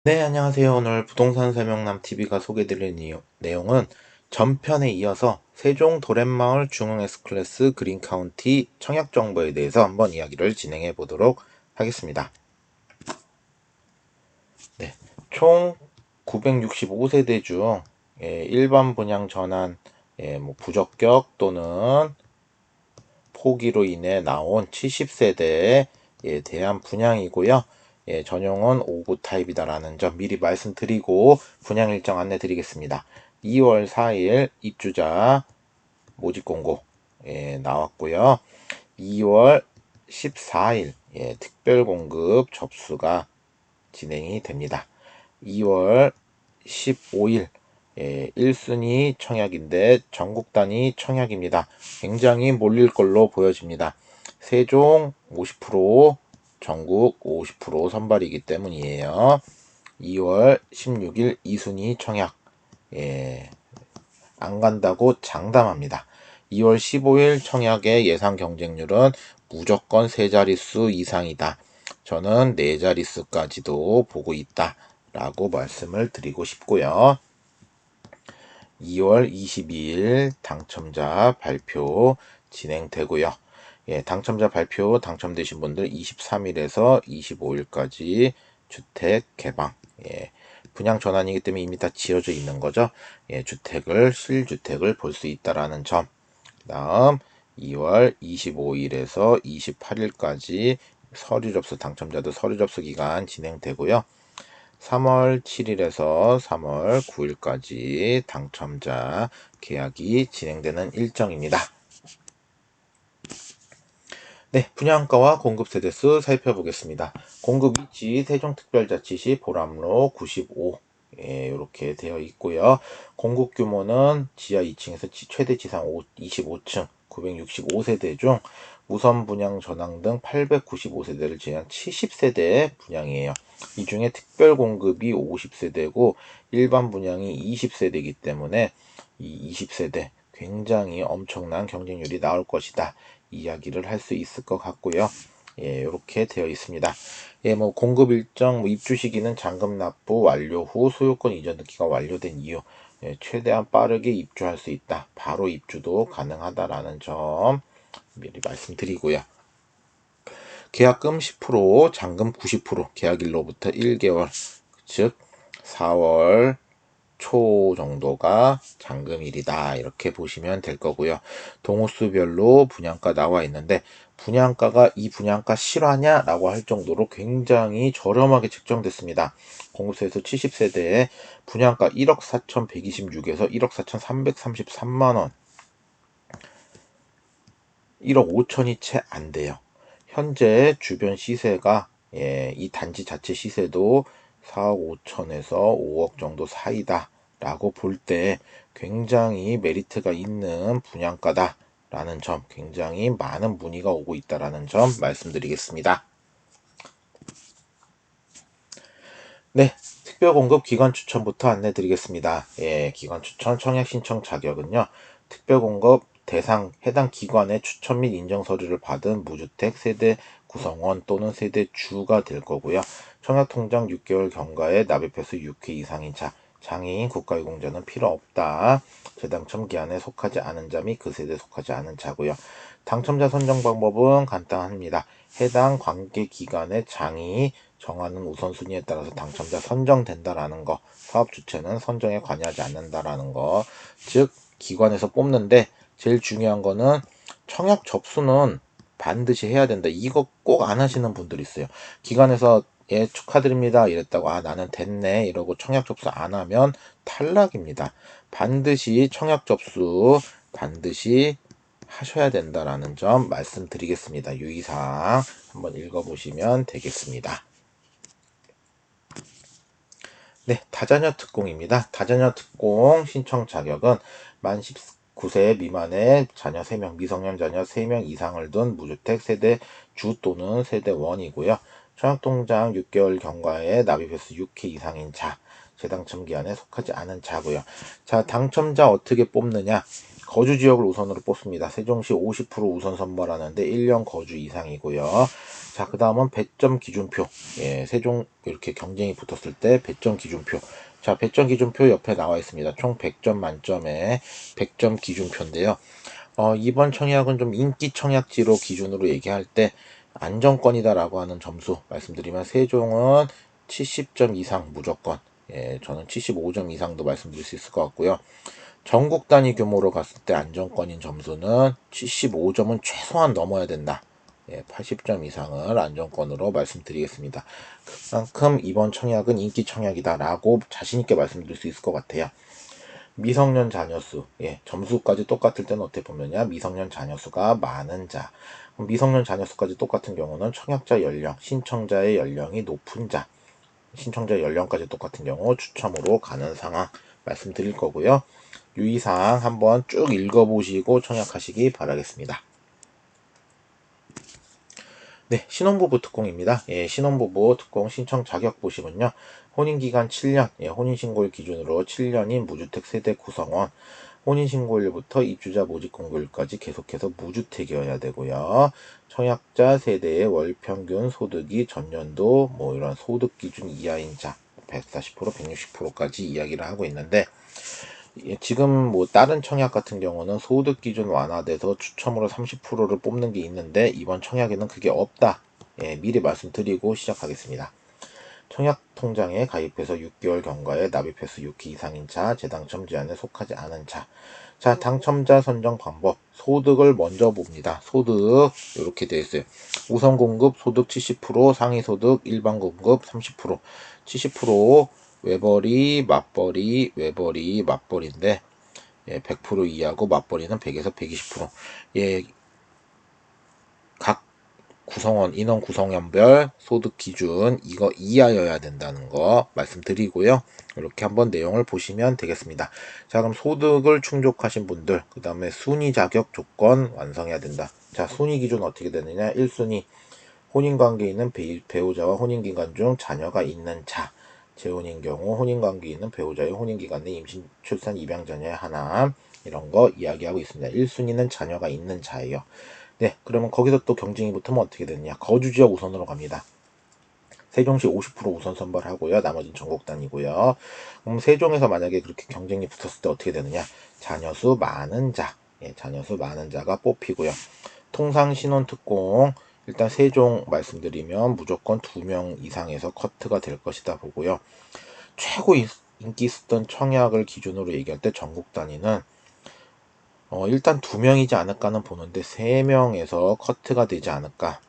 네, 안녕하세요. 오늘 부동산 설명남 TV가 소개드릴 내용은 전편에 이어서 세종 도랫마을 중흥 S클래스 그린카운티 청약 정보에 대해서 한번 이야기를 진행해 보도록 하겠습니다. 네, 총 965세대 중 일반 분양 전환, 부적격 또는 포기로 인해 나온 70세대에 대한 분양이고요. 전용은 5구 타입이다라는 점 미리 말씀드리고 분양 일정 안내 드리겠습니다. 2월 4일 입주자 모집 공고 나왔고요. 2월 14일 특별 공급 접수가 진행이 됩니다. 2월 15일 1순위 청약인데 전국 단위 청약입니다. 굉장히 몰릴 걸로 보여집니다. 세종 50%, 전국 50% 선발이기 때문이에요. 2월 16일 2순위 청약 안 간다고 장담합니다. 2월 15일 청약의 예상 경쟁률은 무조건 3자릿수 이상이다. 저는 4자릿수까지도 보고 있다 라고 말씀을 드리고 싶고요. 2월 22일 당첨자 발표 진행되고요. 당첨자 발표 당첨되신 분들 23일에서 25일까지 주택 개방, 분양 전환이기 때문에 이미 다 지어져 있는 거죠. 실주택을 볼 수 있다라는 점. 다음 2월 25일에서 28일까지 서류 접수 당첨자들 서류 접수 기간 진행되고요. 3월 7일에서 3월 9일까지 당첨자 계약이 진행되는 일정입니다. 네, 분양가와 공급 세대수 살펴보겠습니다. 공급 위치 세종특별자치시 보람로 95 이렇게 되어 있고요. 공급 규모는 지하 2층에서 최대 지상 25층 965세대 중 우선 분양 전환 등 895세대를 제한 70세대 분양이에요. 이 중에 특별 공급이 50세대고 일반 분양이 20세대이기 때문에 이 20세대 굉장히 엄청난 경쟁률이 나올 것이다. 이야기를 할 수 있을 것 같고요. 이렇게 되어 있습니다. 공급 일정, 입주 시기는 잔금 납부 완료 후 소유권 이전 등기가 완료된 이후 최대한 빠르게 입주할 수 있다. 바로 입주도 가능하다라는 점 미리 말씀드리고요. 계약금 10%, 잔금 90%, 계약일로부터 1개월, 즉 4월 초 정도가 잔금일이다 이렇게 보시면 될 거고요. 동호수별로 분양가 나와 있는데 분양가가 이 분양가 실화냐라고 할 정도로 굉장히 저렴하게 책정됐습니다. 공급세에서 70세대에 분양가 1억 4,126에서 1억 4,333만원 1억 5천이 채 안 돼요. 현재 주변 시세가 이 단지 자체 시세도 4억 5천에서 5억 정도 사이다 라고 볼 때 굉장히 메리트가 있는 분양가다 라는 점, 굉장히 많은 문의가 오고 있다라는 점 말씀드리겠습니다. 네, 특별공급 기관 추천부터 안내 드리겠습니다. 기관 추천 청약 신청 자격은요. 특별공급 대상 해당 기관의 추천 및 인정 서류를 받은 무주택 세대 구성원 또는 세대주가 될 거고요. 청약통장 6개월 경과에 납입해서 6회 이상인 자, 장애인 국가유공자는 필요 없다. 재당첨 기한에 속하지 않은 자 및 그 세대에 속하지 않은 자고요. 당첨자 선정 방법은 간단합니다. 해당 관계기관의 장이 정하는 우선순위에 따라서 당첨자 선정된다라는 거, 사업 주체는 선정에 관여하지 않는다라는 거, 즉 기관에서 뽑는데 제일 중요한 거는 청약 접수는 반드시 해야 된다. 이거 꼭 안 하시는 분들이 있어요. 기관에서 축하드립니다 이랬다고 나는 됐네 이러고 청약 접수 안 하면 탈락입니다. 반드시 청약 접수 반드시 하셔야 된다라는 점 말씀드리겠습니다. 유의사항 한번 읽어보시면 되겠습니다. 네, 다자녀 특공입니다. 다자녀 특공 신청 자격은 만 19세 미만의 자녀 3명, 미성년 자녀 3명 이상을 둔 무주택 세대 주 또는 세대원이고요. 청약통장 6개월 경과에 납입해서 6회 이상인 자, 재당첨 기한에 속하지 않은 자고요. 자, 당첨자 어떻게 뽑느냐? 거주 지역을 우선으로 뽑습니다. 세종시 50% 우선 선발하는데 1년 거주 이상이고요. 자, 그 다음은 배점 기준표. 예, 세종 이렇게 경쟁이 붙었을 때 배점 기준표. 자, 배점 기준표 옆에 나와 있습니다. 총 100점 만점에 100점 기준표인데요. 이번 청약은 좀 인기 청약지로 기준으로 얘기할 때 안정권이다라고 하는 점수 말씀드리면 세종은 70점 이상 무조건. 예, 저는 75점 이상도 말씀드릴 수 있을 것 같고요. 전국 단위 규모로 갔을 때 안정권인 점수는 75점은 최소한 넘어야 된다. 예, 80점 이상을 안정권으로 말씀드리겠습니다. 그만큼 이번 청약은 인기 청약이다라고 자신있게 말씀드릴 수 있을 것 같아요. 미성년 자녀수, 예, 점수까지 똑같을 때는 어떻게 보면요, 미성년 자녀수가 많은 자. 미성년 자녀수까지 똑같은 경우는 청약자 연령, 신청자의 연령이 높은 자, 신청자 연령까지 똑같은 경우 추첨으로 가는 상황 말씀드릴 거고요. 유의사항 한번 쭉 읽어보시고 청약하시기 바라겠습니다. 네, 신혼부부 특공입니다. 예, 신혼부부 특공 신청 자격 보시면요. 혼인기간 7년, 예, 혼인신고일 기준으로 7년인 무주택 세대 구성원, 혼인신고일부터 입주자 모집 공고일까지 계속해서 무주택이어야 되고요. 청약자 세대의 월평균 소득이 전년도 뭐 이런 소득 기준 이하인 자 140%, 160%까지 이야기를 하고 있는데, 지금 뭐 다른 청약 같은 경우는 소득 기준 완화돼서 추첨으로 30%를 뽑는 게 있는데 이번 청약에는 그게 없다. 예, 미리 말씀드리고 시작하겠습니다. 청약 통장에 가입해서 6개월 경과에 납입 횟수 6회 이상인 자, 재당첨 제한에 속하지 않은 자. 자, 당첨자 선정 방법. 소득을 먼저 봅니다. 소득 이렇게 되어 있어요. 우선 공급 소득 70%, 상위 소득 일반 공급 30%, 70% 외벌이, 맞벌이, 외벌이, 맞벌인데, 예, 100% 이하고 맞벌이는 100에서 120%. 예, 각 구성원, 인원 구성원별 소득 기준 이거 이하여야 된다는 거 말씀드리고요. 이렇게 한번 내용을 보시면 되겠습니다. 자, 그럼 소득을 충족하신 분들, 그 다음에 순위 자격 조건 완성해야 된다. 자, 순위 기준 어떻게 되느냐? 1순위 혼인관계 있는 배우자와 혼인기간 중 자녀가 있는 자. 재혼인 경우 혼인관계 있는 배우자의 혼인기간 내 임신, 출산, 입양 자녀의 하나, 이런 거 이야기하고 있습니다. 1순위는 자녀가 있는 자예요. 네, 그러면 거기서 또 경쟁이 붙으면 어떻게 되느냐? 거주지역 우선으로 갑니다. 세종시 50% 우선 선발하고요. 나머지는 전국 단위고요. 그럼 세종에서 만약에 그렇게 경쟁이 붙었을 때 어떻게 되느냐? 자녀수 많은 자, 예, 자녀수 많은 자가 뽑히고요. 통상 신혼 특공, 일단 세종 말씀드리면 무조건 2명 이상에서 커트가 될 것이다 보고요. 최고 인기 있었던 청약을 기준으로 얘기할 때 전국 단위는 일단 2명이지 않을까는 보는데 3명에서 커트가 되지 않을까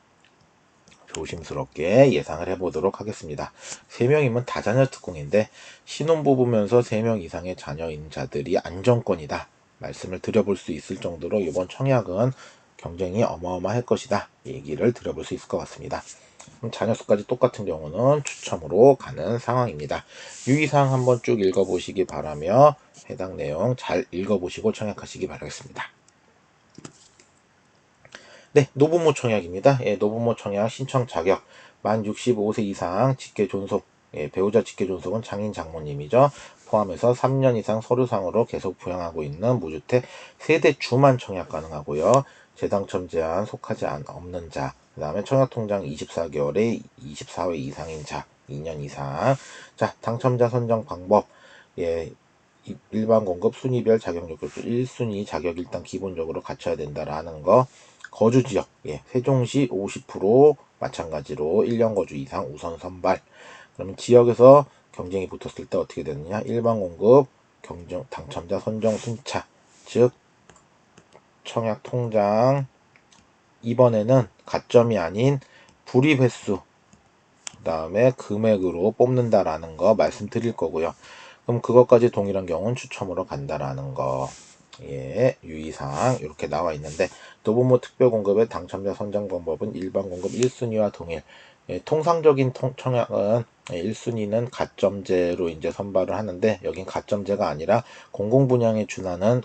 조심스럽게 예상을 해보도록 하겠습니다. 3명이면 다자녀 특공인데 신혼부부면서 3명 이상의 자녀인 자들이 안정권이다 말씀을 드려볼 수 있을 정도로 이번 청약은 경쟁이 어마어마할 것이다 얘기를 드려볼 수 있을 것 같습니다. 자녀 수까지 똑같은 경우는 추첨으로 가는 상황입니다. 유의사항 한번 쭉 읽어보시기 바라며 해당 내용 잘 읽어보시고 청약하시기 바라겠습니다. 네, 노부모 청약입니다. 예, 노부모 청약 신청 자격 만 65세 이상 직계 존속, 예, 배우자 직계 존속은 장인 장모님이죠. 포함해서 3년 이상 서류상으로 계속 부양하고 있는 무주택 세대주만 청약 가능하고요. 재당첨 제한 속하지 없는 자, 그 다음에 청약통장 24개월에 24회 이상인 자, 2년 이상. 자, 당첨자 선정 방법, 예, 일반 공급 순위별 자격 요구 1순위 자격 일단 기본적으로 갖춰야 된다라는 거. 거주 지역, 예, 세종시 50% 마찬가지로 1년 거주 이상 우선 선발. 그러면 지역에서 경쟁이 붙었을 때 어떻게 되느냐? 일반 공급 경쟁 당첨자 선정 순차, 즉 청약 통장 이번에는 가점이 아닌 불입 횟수, 그 다음에 금액으로 뽑는다라는 거 말씀드릴 거고요. 그럼 그것까지 동일한 경우는 추첨으로 간다라는 거. 예, 유의사항 이렇게 나와 있는데 노부모 특별공급의 당첨자 선정 방법은 일반 공급 1순위와 동일. 예, 통상적인 청약은 1순위는 가점제로 이제 선발을 하는데 여긴 가점제가 아니라 공공분양에 준하는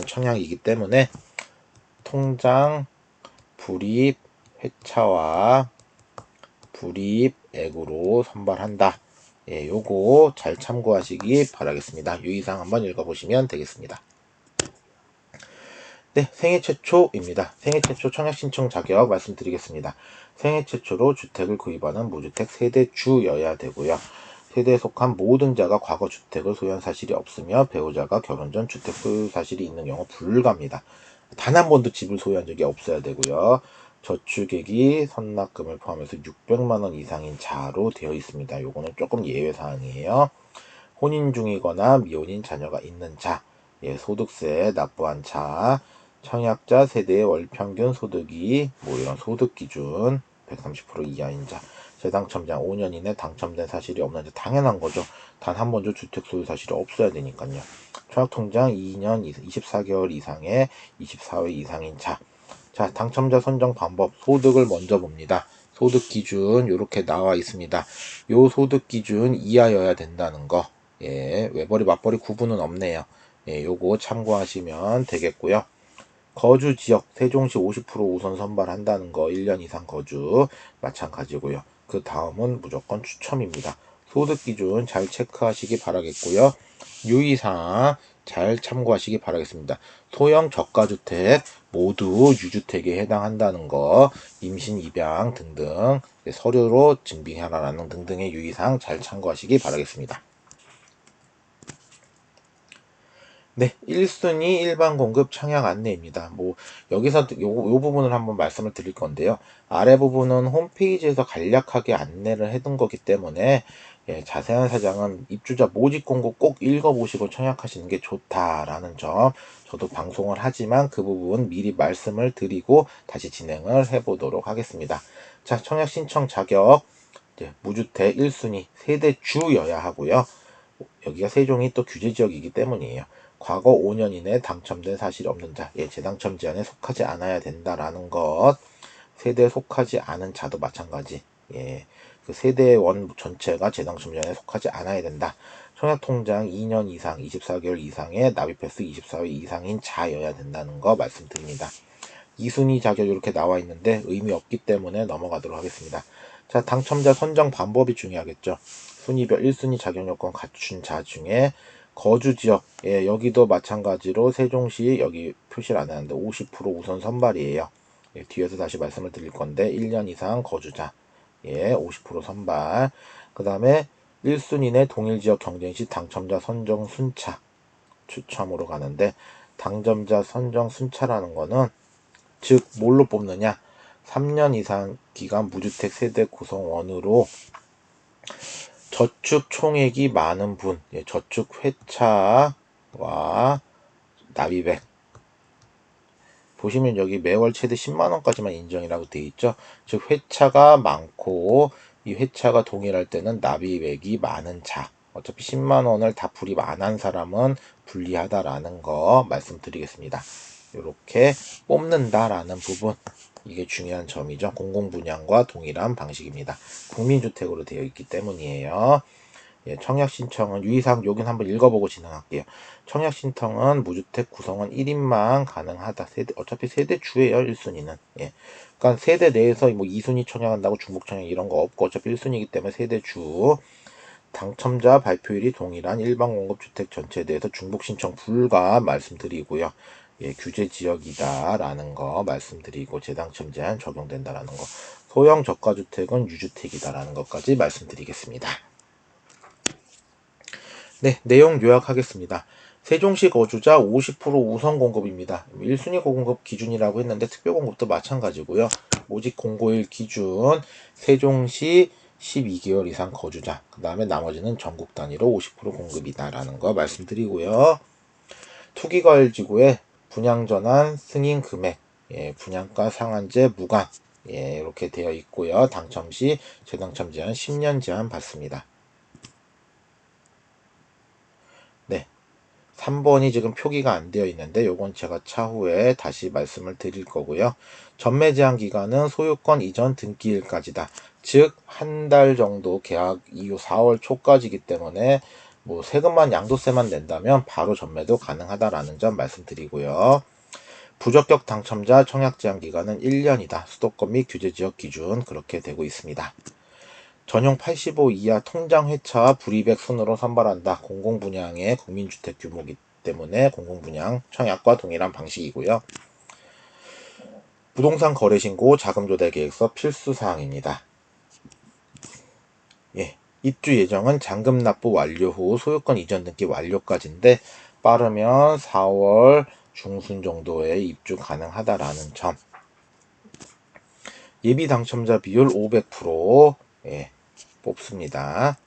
청약이기 때문에 통장 불입 회차와 불입액으로 선발한다. 예, 요거 잘 참고하시기 바라겠습니다. 유의사항 한번 읽어보시면 되겠습니다. 네, 생애 최초입니다. 생애 최초 청약 신청 자격 말씀드리겠습니다. 생애 최초로 주택을 구입하는 무주택 세대주여야 되고요. 세대에 속한 모든 자가 과거 주택을 소유한 사실이 없으며 배우자가 결혼 전 주택 소유 사실이 있는 경우 불가입니다. 단 한 번도 집을 소유한 적이 없어야 되고요. 저축액이 선납금을 포함해서 600만 원 이상인 자로 되어 있습니다. 요거는 조금 예외 사항이에요. 혼인 중이거나 미혼인 자녀가 있는 자, 소득세 납부한 자, 청약자 세대의 월 평균 소득이 이런 소득 기준 130% 이하인 자, 재당첨자 5년 이내 당첨된 사실이 없는 자, 당연한 거죠. 단 한 번도 주택 소유 사실이 없어야 되니까요. 청약통장 2년 24개월 이상의 24회 이상인 자. 자, 당첨자 선정 방법, 소득을 먼저 봅니다. 소득 기준 이렇게 나와 있습니다. 요 소득 기준 이하여야 된다는 거. 외벌이 맞벌이 구분은 없네요. 요거 참고하시면 되겠고요. 거주 지역 세종시 50% 우선 선발한다는 거 1년 이상 거주 마찬가지고요. 그 다음은 무조건 추첨입니다. 소득 기준 잘 체크하시기 바라겠고요. 유의사항 잘 참고하시기 바라겠습니다. 소형 저가주택 모두 유주택에 해당한다는 거, 임신, 입양 등등 서류로 증빙하라는 등등의 유의사항 잘 참고하시기 바라겠습니다. 네, 1순위 일반 공급 청약 안내입니다. 여기서 요 부분을 한번 말씀을 드릴 건데요. 아래 부분은 홈페이지에서 간략하게 안내를 해둔 거기 때문에 자세한 사항은 입주자 모집 공고 꼭 읽어보시고 청약하시는 게 좋다라는 점, 저도 방송을 하지만 그 부분 미리 말씀을 드리고 다시 진행을 해보도록 하겠습니다. 자, 청약 신청 자격, 무주택 1순위 세대주여야 하고요. 여기가 세종이 또 규제지역이기 때문이에요. 과거 5년 이내에 당첨된 사실이 없는 자, 재당첨 제한에 속하지 않아야 된다라는 것. 세대에 속하지 않은 자도 마찬가지. 그 세대원 전체가 재당첨 제한에 속하지 않아야 된다. 청약통장 2년 이상, 24개월 이상의 납입 횟수 24회 이상인 자여야 된다는 거 말씀드립니다. 2순위 자격 이렇게 나와 있는데 의미 없기 때문에 넘어가도록 하겠습니다. 자, 당첨자 선정 방법이 중요하겠죠. 순위별 1순위 자격 요건 갖춘 자 중에 거주 지역, 여기도 마찬가지로 세종시 여기 표시를 안 하는데 50% 우선 선발이에요. 뒤에서 다시 말씀을 드릴 건데 1년 이상 거주자, 50% 선발. 그 다음에 1순위 내 동일 지역 경쟁 시 당첨자 선정 순차 추첨으로 가는데, 당첨자 선정 순차라는 거는 즉 뭘로 뽑느냐, 3년 이상 기간 무주택 세대 구성원으로 저축 총액이 많은 분, 저축 회차와 납입액 보시면 여기 매월 최대 10만원까지만 인정이라고 되어 있죠. 즉 회차가 많고 이 회차가 동일할 때는 납입액이 많은 자, 어차피 10만원을 다 불입 안 한 사람은 불리하다라는 거 말씀드리겠습니다. 이렇게 뽑는다라는 부분, 이게 중요한 점이죠. 공공분양과 동일한 방식입니다. 국민주택으로 되어 있기 때문이에요. 청약 신청은 유의사항 여긴 한번 읽어보고 진행할게요. 청약 신청은 무주택 구성원 1인만 가능하다. 어차피 세대주예요, 1순위는. 그러니까 세대 내에서 2순위 청약한다고 중복 청약 이런 거 없고 어차피 1순위이기 때문에 세대주. 당첨자 발표일이 동일한 일반 공급주택 전체에 대해서 중복 신청 불가 말씀드리고요. 규제 지역이다라는 거 말씀드리고 재당첨 제한 적용된다라는 거. 소형 저가주택은 유주택이다라는 것까지 말씀드리겠습니다. 네, 내용 요약하겠습니다. 세종시 거주자 50% 우선 공급입니다. 1순위 공급 기준이라고 했는데 특별 공급도 마찬가지고요. 모집 공고일 기준 세종시 12개월 이상 거주자, 그 다음에 나머지는 전국 단위로 50% 공급이다라는 거 말씀드리고요. 투기과열지구의 분양전환 승인 금액, 분양가 상한제 무관, 이렇게 되어 있고요. 당첨 시 재당첨 제한 10년 제한 받습니다. 네, 3번이 지금 표기가 안 되어 있는데 요건 제가 차후에 다시 말씀을 드릴 거고요. 전매 제한 기간은 소유권 이전 등기일까지다. 즉 한 달 정도 계약 이후 4월 초까지이기 때문에 세금만 양도세만 낸다면 바로 전매도 가능하다라는 점 말씀드리고요. 부적격 당첨자 청약 제한 기간은 1년이다. 수도권 및 규제지역 기준 그렇게 되고 있습니다. 전용 85 이하 통장 회차와 불이백 순으로 선발한다. 공공분양의 국민주택 규모기 때문에 공공분양 청약과 동일한 방식이고요. 부동산 거래신고 자금조달계획서 필수사항입니다. 예, 입주 예정은 잔금 납부 완료 후 소유권 이전 등기 완료까지인데 빠르면 4월 중순 정도에 입주 가능하다라는 점. 예비 당첨자 비율 500% 예, 뽑습니다.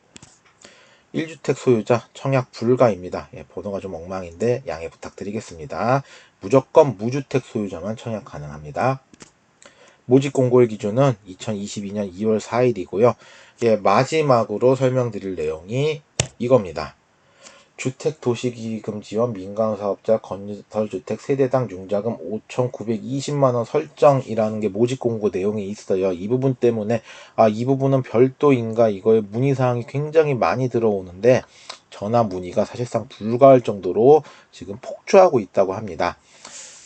1주택 소유자 청약 불가입니다. 예, 번호가 좀 엉망인데 양해 부탁드리겠습니다. 무조건 무주택 소유자만 청약 가능합니다. 모집 공고일 기준은 2022년 2월 4일이고요. 예, 마지막으로 설명드릴 내용이 이겁니다. 주택도시기금 지원 민간사업자 건설주택 세대당 융자금 5,920만원 설정이라는 게 모집 공고 내용이 있어요. 이 부분 때문에 이 부분은 별도인가 이거에 문의사항이 굉장히 많이 들어오는데 전화 문의가 사실상 불가할 정도로 지금 폭주하고 있다고 합니다.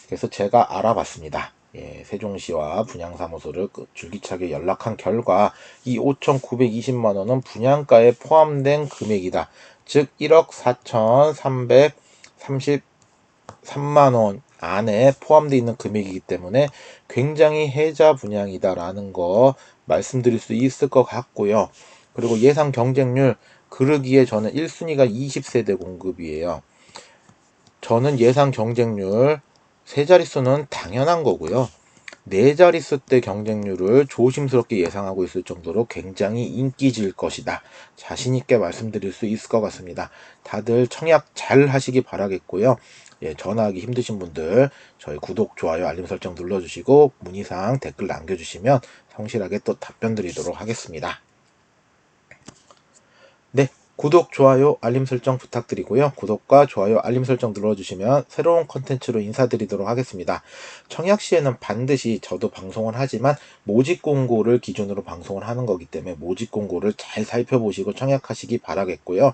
그래서 제가 알아봤습니다. 예, 세종시와 분양사무소를 줄기차게 연락한 결과 이 5,920만원은 분양가에 포함된 금액이다. 즉 1억 4,333만원 안에 포함되어 있는 금액이기 때문에 굉장히 혜자 분양이다라는 거 말씀드릴 수 있을 것 같고요. 그리고 예상 경쟁률 그러기에 저는 1순위가 20세대 공급이에요. 저는 예상 경쟁률 3자릿수는 당연한 거고요. 4자릿수 때 경쟁률을 조심스럽게 예상하고 있을 정도로 굉장히 인기질 것이다. 자신있게 말씀드릴 수 있을 것 같습니다. 다들 청약 잘 하시기 바라겠고요. 예, 전화하기 힘드신 분들 저희 구독, 좋아요, 알림 설정 눌러주시고 문의사항 댓글 남겨주시면 성실하게 또 답변 드리도록 하겠습니다. 네. 구독, 좋아요, 알림 설정 부탁드리고요. 구독과 좋아요, 알림 설정 눌러주시면 새로운 컨텐츠로 인사드리도록 하겠습니다. 청약 시에는 반드시 저도 방송을 하지만 모집 공고를 기준으로 방송을 하는 거기 때문에 모집 공고를 잘 살펴보시고 청약하시기 바라겠고요.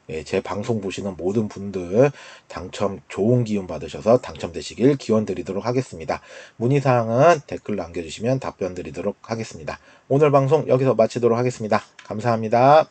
예, 제 방송 보시는 모든 분들 당첨 좋은 기운 받으셔서 당첨되시길 기원 드리도록 하겠습니다. 문의사항은 댓글 남겨주시면 답변 드리도록 하겠습니다. 오늘 방송 여기서 마치도록 하겠습니다. 감사합니다.